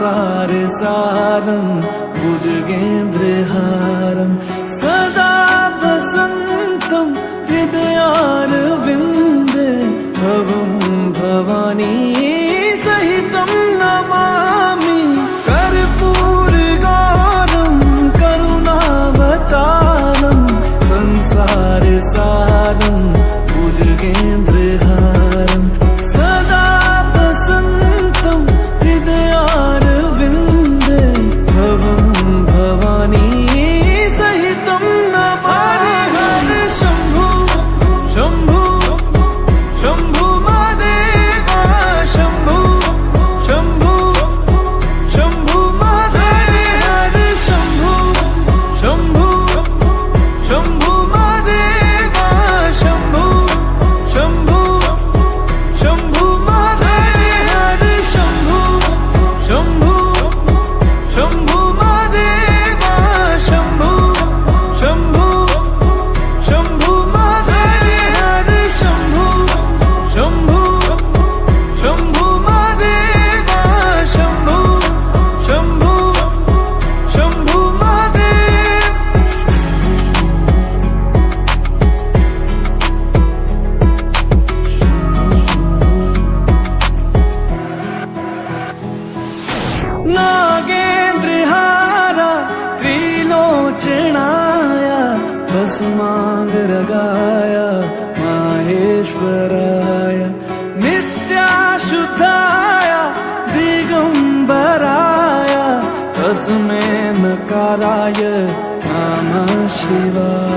संसारसारं भुजगेन्द्रहारं सदा वसन्तं हृदयारविन्दे भवं भवानी सहितं नमामि कर्पूरगौरं करुणावतारं संसारसारं भुजगेन्द्रहारं सदा वसन्तं हृदयारविन्दे भवं भवानी सहितं नमामि हर शम्भु शम्भु शम्भु महादेव शम्भु शम्भु शम्भु महादेव हर शम्भु शम्भु शम्भु महादेव शम्भु शम्भु शम्भु महादेव हर शम्भु शम्भु शम्भु महादेव शम्भु शम्भु शम्भु महादेव हर शम्भु शम्भु शम्भु महादेव शम्भु शम्भु शम्भु महादेव नागेन्द्रहारा त्रिलोचनाय भस्मांगरगाय माहेश्वराय नित्याशुद्धाय दिगंबराय तस्मै नकाराय नमः शिवाय।